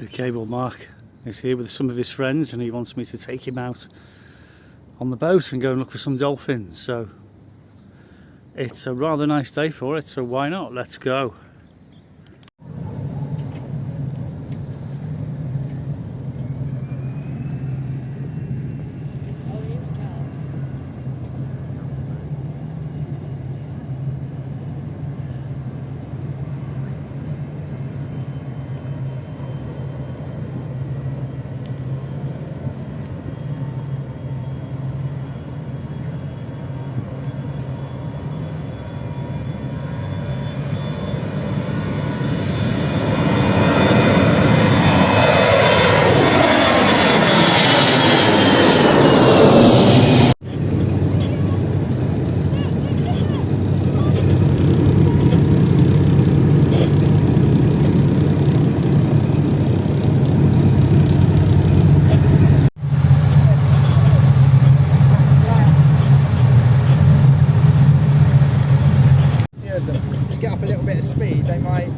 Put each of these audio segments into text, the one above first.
Okay, well Mark is here with some of his friends and he wants me to take him out on the boat and go and look for some dolphins. So it's a rather nice day for it, so why not? Let's go. Get up a little bit of speed, they might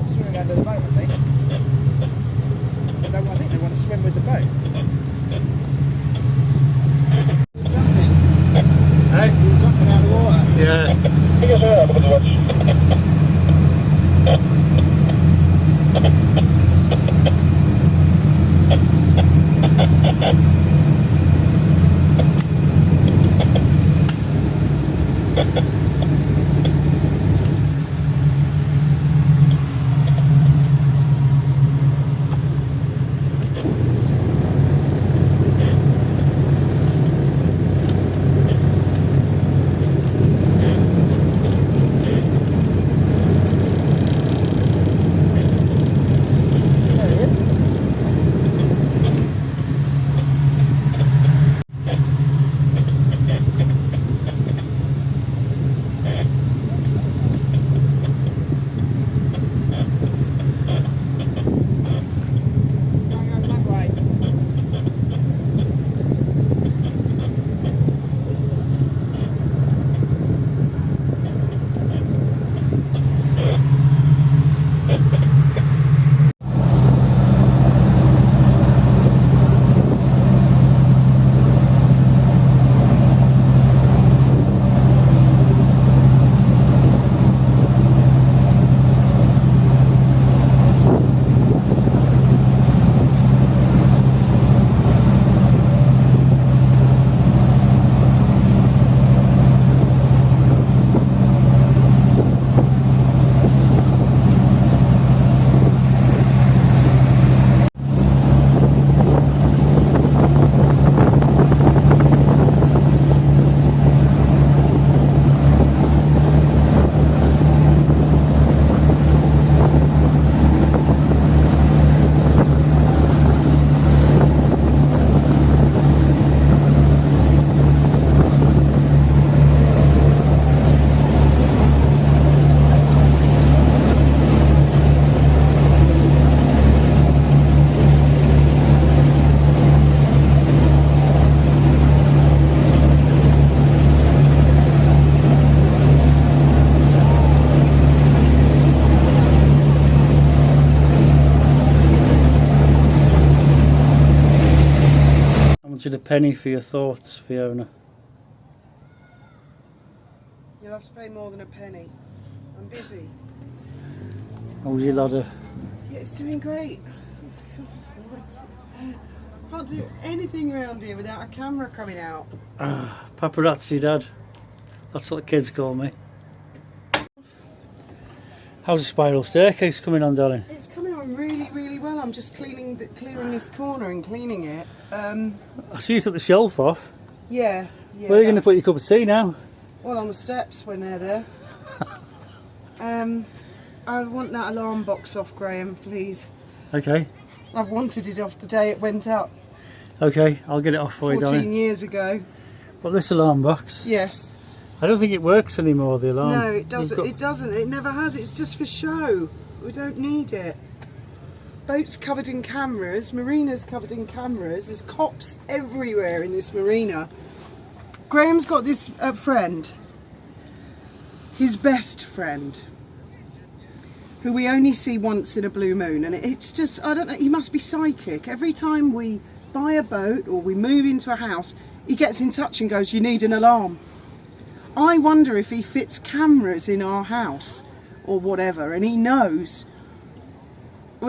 swim under the boat, I think. I think they want to swim with the boat. Jumping. Hey? So you're jumping out of the water. I wanted a penny for your thoughts, Fiona. You'll have to pay more than a penny. I'm busy. How's your ladder? Yeah, it's doing great. Oh, God, what is it? I can't do anything around here without a camera coming out. Paparazzi, Dad. That's what the kids call me. How's the spiral staircase coming on, darling? It's coming on really, really well. I'm just clearing this corner and cleaning it. I see you took the shelf off. Yeah. Where are you going to put your cup of tea now? Well, on the steps when they're there. I want that alarm box off, Graham, please. Okay. I've wanted it off the day it went up. Okay, I'll get it off for you, 14 darling. years ago. What, this alarm box? Yes. I don't think it works anymore, the alarm. No, it doesn't. It doesn't. It never has. It's just for show. We don't need it. Boats covered in cameras, marinas covered in cameras. There's cops everywhere in this marina. Graham's got this friend, his best friend. who we only see once in a blue moon, and it's just, I don't know, he must be psychic. Every time we buy a boat or we move into a house, he gets in touch and goes, you need an alarm. I wonder if he fits cameras in our house or whatever, and he knows.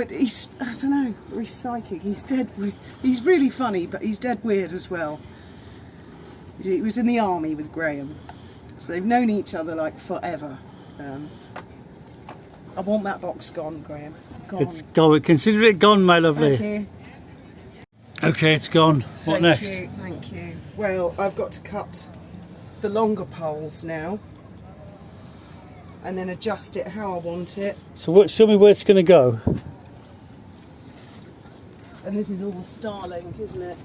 He's, I don't know, he's psychic. He's dead. He's really funny, but he's dead weird as well. He was in the army with Graham, so they've known each other like forever. I want that box gone, Graham. Gone. It's gone. Consider it gone, my lovely. Thank you. Okay, it's gone. What next? Thank you. Well, I've got to cut the longer poles now, and then adjust it how I want it. So show me where it's going to go. And this is all Starlink, isn't it?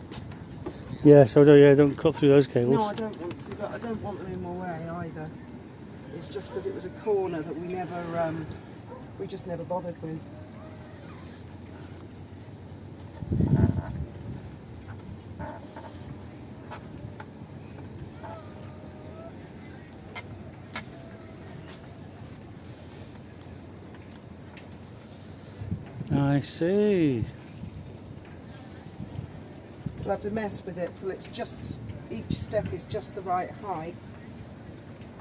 Yeah, so don't cut through those cables. No, I don't want to, but I don't want them in my way either. It's just because it was a corner that we just never bothered with. I see. We'll have to mess with it till it's just, each step is just the right height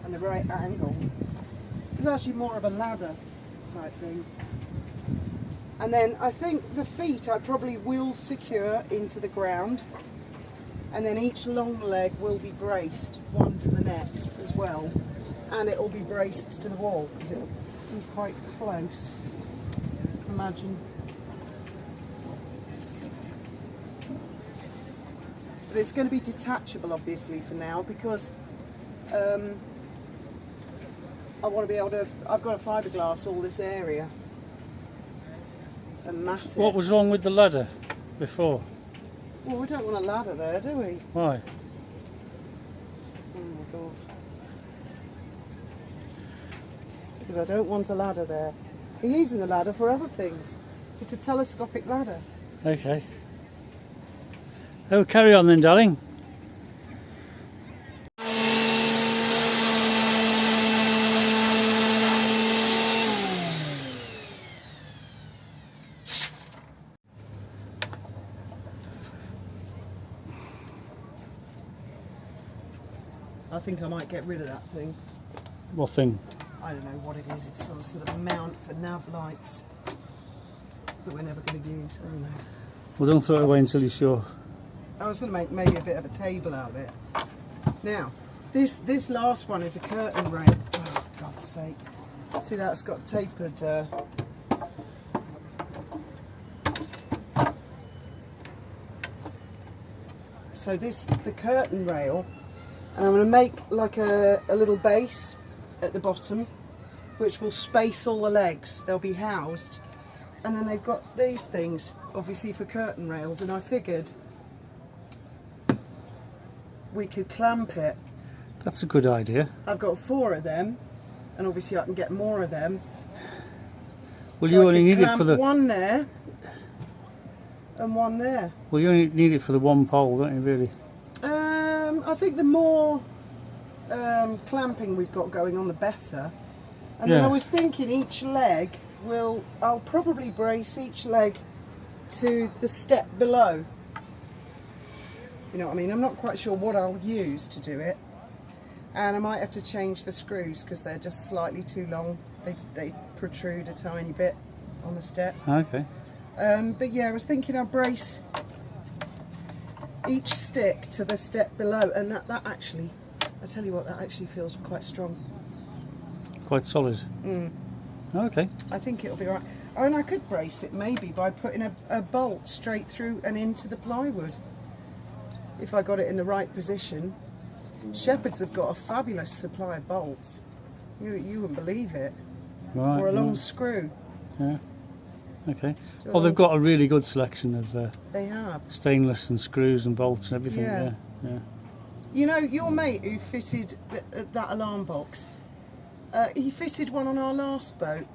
and the right angle. It's actually more of a ladder type thing. And then I think the feet I probably will secure into the ground, and then each long leg will be braced one to the next as well, and it will be braced to the wall because it will be quite close. Imagine. But it's going to be detachable obviously for now, because I want to be able to, I've got to fiberglass all this area and mat it. What was wrong with the ladder before? Well, we don't want a ladder there, do we? Why? Oh my god. Because I don't want a ladder there. We're using the ladder for other things. It's a telescopic ladder. Okay. Oh, carry on then, darling. I think I might get rid of that thing. What thing? I don't know what it is. It's some sort of mount for nav lights that we're never going to use. I don't know. Well, don't throw it away until you're sure. I was going to make maybe a bit of a table out of it. Now, this last one is a curtain rail. Oh, God's sake. See, that's got tapered... So the curtain rail, and I'm going to make like a little base at the bottom, which will space all the legs. They'll be housed. And then they've got these things, obviously for curtain rails, and I figured we could clamp it. That's a good idea. I've got 4 of them, and obviously I can get more of them. Well, so you I only could need it for the... one there and one there. Well, you only need it for the one pole, don't you, really? I think the more clamping we've got going on, the better. And then I was thinking each leg I'll probably brace each leg to the step below. You know what I mean? I'm not quite sure what I'll use to do it. And I might have to change the screws because they're just slightly too long. They protrude a tiny bit on the step. Okay. But yeah, I was thinking I'll brace each stick to the step below, and that actually, I tell you what, that actually feels quite strong. Quite solid. Okay. I think it'll be all right. Oh, and I could brace it maybe by putting a bolt straight through and into the plywood. If I got it in the right position. Shepherds have got a fabulous supply of bolts. You wouldn't believe it. Right. Or a long screw. Yeah. Okay. Well, they've got a really good selection of they have stainless and screws and bolts and everything. Yeah. Yeah. You know, your mate who fitted that alarm box, he fitted one on our last boat,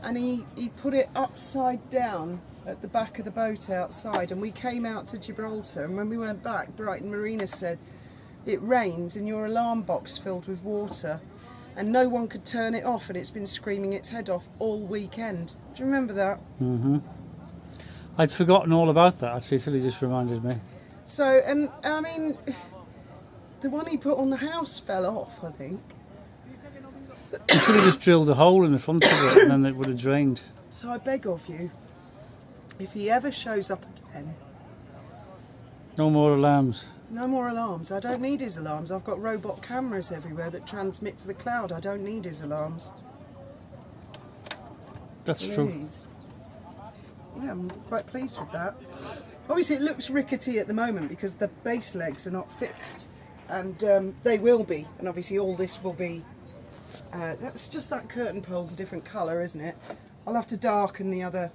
and he put it upside down at the back of the boat outside, and we came out to Gibraltar, and when we went back, Brighton Marina said it rained and your alarm box filled with water, and no one could turn it off, and it's been screaming its head off all weekend. Do you remember that? Mm-hmm. I'd forgotten all about that actually till he just reminded me. So, and I mean, the one he put on the house fell off, I think. You should have just drilled a hole in the front of it and then it would have drained. So I beg of you, if he ever shows up again, No more alarms. no more alarms. I don't need his alarms. I've got robot cameras everywhere that transmit to the cloud. I don't need his alarms. That's true. Please. Yeah, I'm quite pleased with that. Obviously it looks rickety at the moment because the base legs are not fixed, and they will be, and obviously all this will be, that's just that curtain pole's a different colour, isn't it? I'll have to darken the other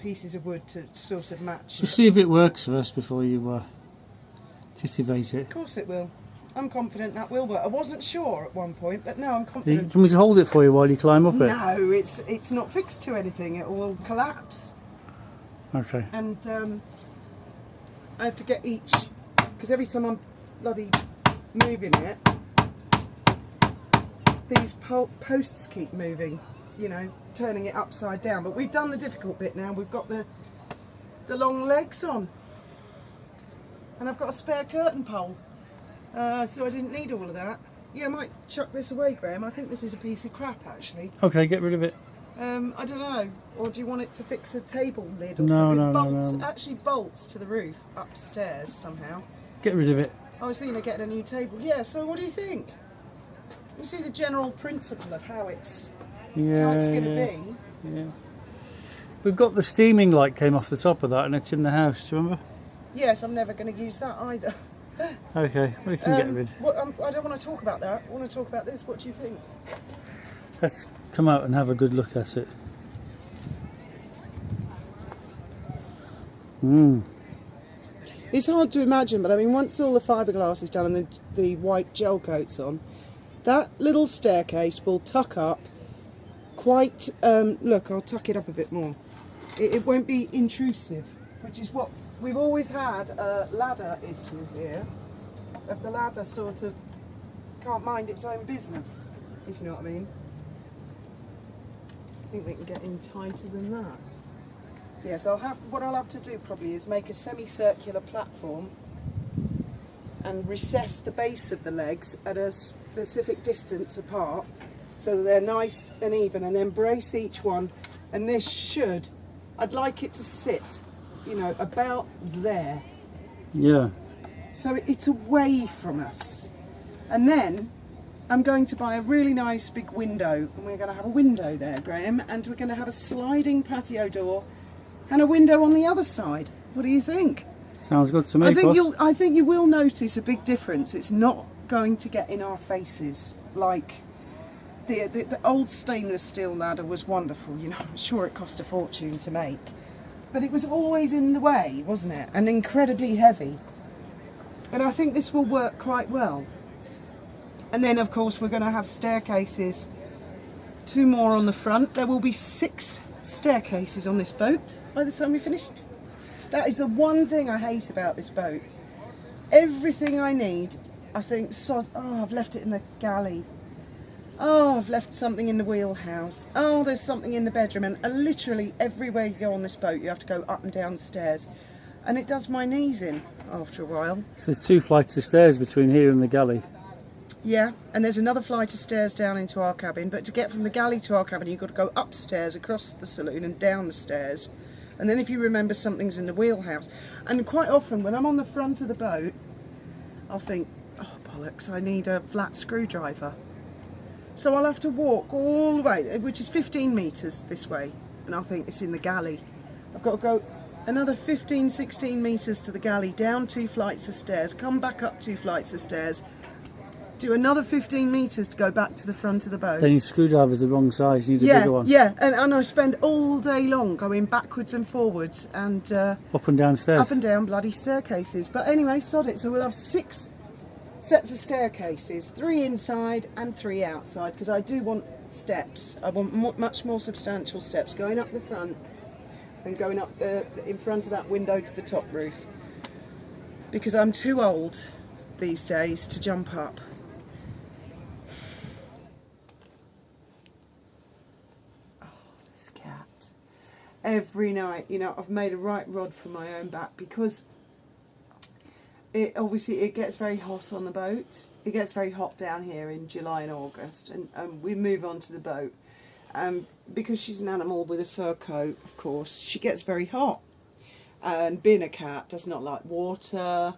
pieces of wood to sort of match. Just see if it works first before you tistivate it. Of course it will. I'm confident that will work. I wasn't sure at one point, but now I'm Do you confident. want me to hold it for you while you climb up it? No, it's not fixed to anything. It will collapse. Okay. And I have to get each, because every time I'm bloody moving it, these posts keep moving, you know, turning it upside down. But we've done the difficult bit now. We've got the long legs on, and I've got a spare curtain pole, so I didn't need all of that. Yeah, I might chuck this away, Graham. I think this is a piece of crap, actually. Okay, get rid of it. I don't know. Or do you want it to fix a table lid or No, something? no, no, bolts, no. Actually bolts to the roof upstairs somehow. Get rid of it. I was thinking of getting a new table. Yeah, so what do you think? You see the general principle of how it's Yeah. going to be. Yeah. We've got the steaming light came off the top of that and it's in the house, do you remember? Yes, I'm never going to use that either. Okay, we can get rid. I don't want to talk about that. I want to talk about this. What do you think? Let's come out and have a good look at it. It's hard to imagine, but I mean, once all the fiberglass is done and the white gel coat's on, that little staircase will tuck up quite, look, I'll tuck it up a bit more. It won't be intrusive, which is what we've always had a ladder issue here, of the ladder sort of can't mind its own business, if you know what I mean. I think we can get in tighter than that. Yes, what I'll have to do probably is make a semicircular platform and recess the base of the legs at a specific distance apart so that they're nice and even, and then brace each one, and this should, I'd like it to sit, you know, about there. Yeah. So it's away from us. And then I'm going to buy a really nice big window, and we're going to have a window there, Graham, and we're going to have a sliding patio door and a window on the other side. What do you think? Sounds good to me, I think boss. I think you will notice a big difference. It's not going to get in our faces like the old stainless steel ladder was wonderful. You know, I'm sure it cost a fortune to make, but it was always in the way, wasn't it? And incredibly heavy. And I think this will work quite well. And then, of course, we're going to have staircases. 2 more on the front. There will be 6 staircases on this boat by the time we finished. That is the one thing I hate about this boat. Everything I need, I think, I've left it in the galley. Oh, I've left something in the wheelhouse. Oh, there's something in the bedroom. And literally everywhere you go on this boat, you have to go up and down stairs. And it does my knees in after a while. So there's 2 flights of stairs between here and the galley. Yeah, and there's another flight of stairs down into our cabin, but to get from the galley to our cabin, you've got to go upstairs, across the saloon and down the stairs. And then if you remember something's in the wheelhouse. And quite often, when I'm on the front of the boat, I'll think, oh, bollocks, I need a flat screwdriver. So I'll have to walk all the way, which is 15 metres this way, and I'll think it's in the galley. I've got to go another 15, 16 metres to the galley, down 2 flights of stairs, come back up 2 flights of stairs, do another 15 metres to go back to the front of the boat. Then your screwdriver's the wrong size, you need a bigger one. Yeah, and I spend all day long going backwards and forwards and Up and down stairs. up and down bloody staircases. But anyway, sod it. So we'll have 6 sets of staircases, 3 inside and 3 outside, because I do want steps. I want much more substantial steps going up the front and going up in front of that window to the top roof, because I'm too old these days to jump up. this cat. Every night, you know, I've made a right rod for my own back because it gets very hot on the boat. It gets very hot down here in July and August, and we move on to the boat. Because she's an animal with a fur coat, of course, she gets very hot. And being a cat, does not like water.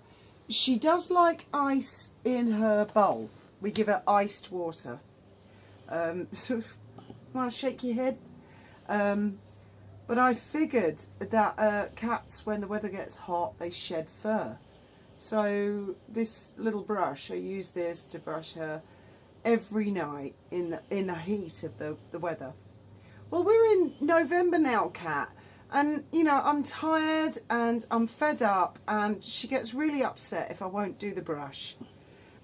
She does like ice in her bowl. We give her iced water. Want to shake your head? But I figured that cats, when the weather gets hot, they shed fur. So this little brush, I use this to brush her every night in the heat of the weather. Well, we're in November now, Cat, and you know I'm tired and I'm fed up, and she gets really upset if I won't do the brush.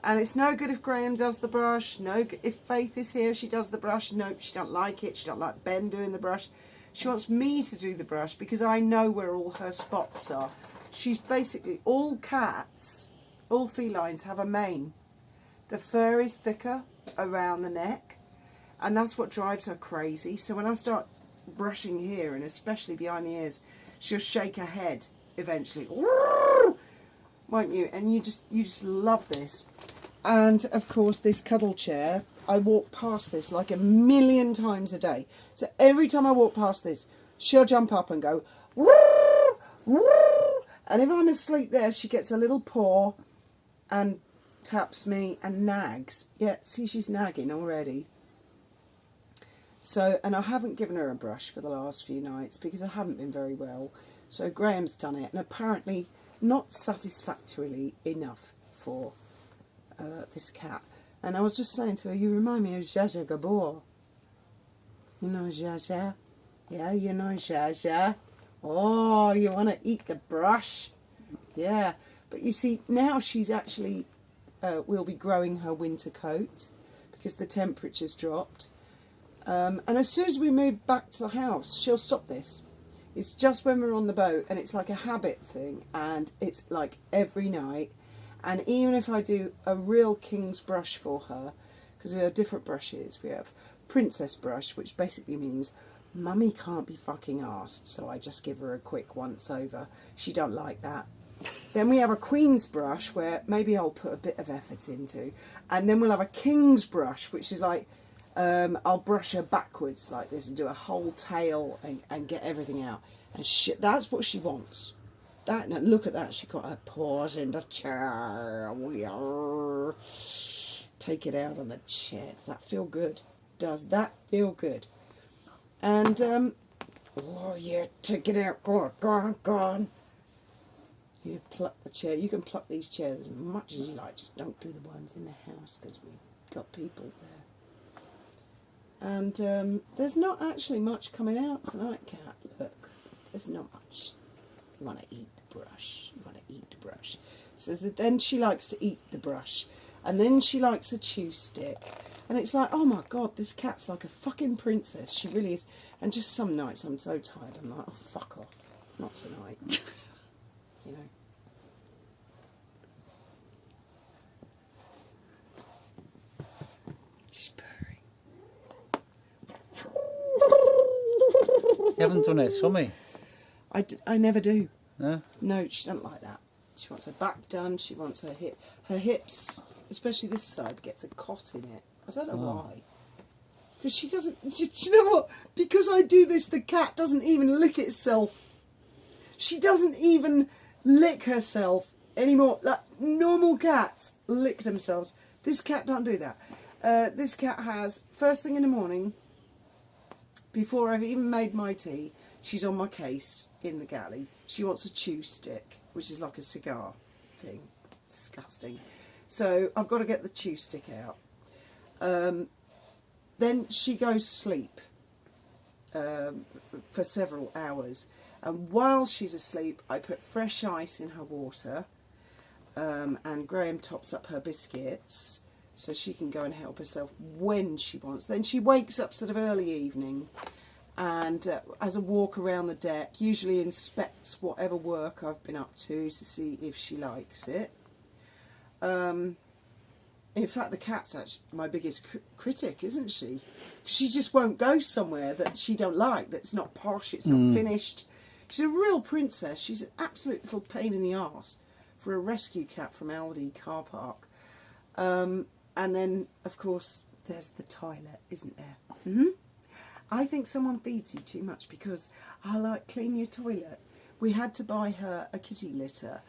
And it's no good if Graham does the brush. No, if Faith is here, she does the brush. Nope, she don't like it. She don't like Ben doing the brush. She wants me to do the brush because I know where all her spots are. She's basically, all cats, all felines have a mane. The fur is thicker around the neck, and that's what drives her crazy. So when I start brushing here, and especially behind the ears, she'll shake her head eventually, won't you? And you just love this. And of course this cuddle chair, I walk past this like a million times a day. So every time I walk past this, she'll jump up and go, and if I'm asleep there, she gets a little paw and taps me and nags. Yeah, see, she's nagging already. So, and I haven't given her a brush for the last few nights because I haven't been very well. So Graham's done it, and apparently not satisfactorily enough for this cat. And I was just saying to her, you remind me of Zsa Zsa Gabor. You know Zsa Zsa? Yeah, you know Zsa Zsa. Oh, you want to eat the brush? Yeah. But you see, now she's actually will be growing her winter coat because the temperature's dropped. And as soon as we move back to the house, she'll stop this. It's just when we're on the boat, and it's like a habit thing, and it's like every night. And even if I do a real king's brush for her, because we have different brushes, we have princess brush, which basically means mummy can't be fucking arsed, so I just give her a quick once over. She don't like that. Then we have a queen's brush, where maybe I'll put a bit of effort into. And then we'll have a king's brush, which is like, I'll brush her backwards like this and do a whole tail and get everything out. And that's what she wants. That, and look at that, she got her paws in the chair. Take it out on the chair. Does that feel good? Does that feel good? And, oh yeah, take it out. Go on, go on, go on. You pluck the chair. You can pluck these chairs as much as you like. Just don't do the ones in the house because we've got people there. And there's not actually much coming out tonight, Cat. Look, there's not much. You want to eat the brush. You want to eat the brush. So then she likes to eat the brush. And then she likes a chew stick. And it's like, oh my God, this cat's like a fucking princess. She really is. And just some nights I'm so tired. I'm like, oh, fuck off. Not tonight. You know. She's purring. You haven't done it, Tommy? I never do. No? No, she doesn't like that. She wants her back done. She wants her hips, especially this side, gets a cot in it. I don't know why. Because she doesn't... Do you know what? Because I do this, the cat doesn't even lick itself. She doesn't even lick herself anymore. Like, normal cats lick themselves. This cat don't do that. This cat has, first thing in the morning, before I've even made my tea, she's on my case in the galley. She wants a chew stick, which is like a cigar thing. Disgusting. So I've got to get the chew stick out. Then she goes to sleep for several hours. And while she's asleep, I put fresh ice in her water. And Graham tops up her biscuits so she can go and help herself when she wants. Then she wakes up sort of early evening and has a walk around the deck, usually inspects whatever work I've been up to see if she likes it. In fact, the cat's actually my biggest critic, isn't she? She just won't go somewhere that she don't like, that's not posh, it's not finished. She's a real princess. She's an absolute little pain in the arse for a rescue cat from Aldi car park. And then, of course, there's the toilet, isn't there? I think someone feeds you too much because I like clean your toilet. We had to buy her a kitty litter.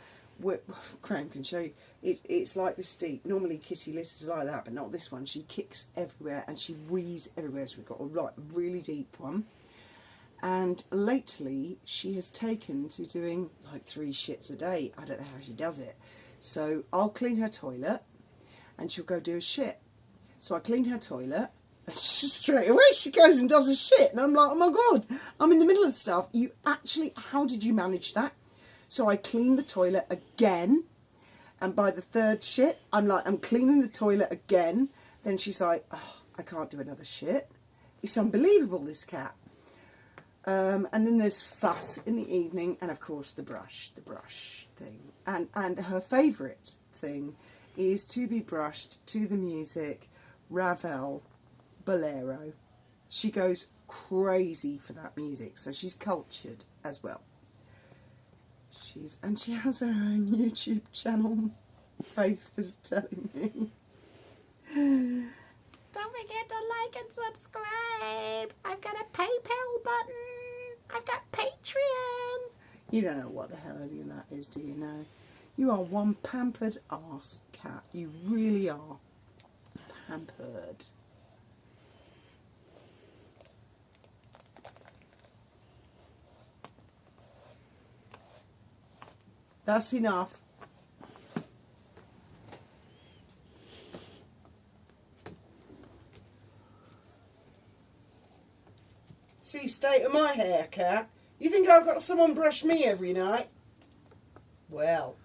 Graham can show you. It's like this deep. Normally kitty litters are like that, but not this one. She kicks everywhere and she wheezes everywhere. So we've got a really deep one. And lately she has taken to doing like 3 shits a day. I don't know how she does it. So I'll clean her toilet and she'll go do a shit. So I clean her toilet and straight away she goes and does a shit. And I'm like, oh my God, I'm in the middle of stuff. You actually, how did you manage that? So I clean the toilet again. And by the 3rd shit, I'm cleaning the toilet again. Then she's like, oh, I can't do another shit. It's unbelievable, this cat. And then there's fuss in the evening, and of course the brush thing. And her favourite thing is to be brushed to the music, Ravel, Bolero. She goes crazy for that music, so she's cultured as well. And she has her own YouTube channel, Faith was telling me. Don't forget to like and subscribe. I've got a PayPal button. I've got Patreon. You don't know what the hell any of that is, do you know? You are one pampered arse cat. You really are pampered. That's enough. See, state of my hair, cat. You think I've got someone brush me every night? Well.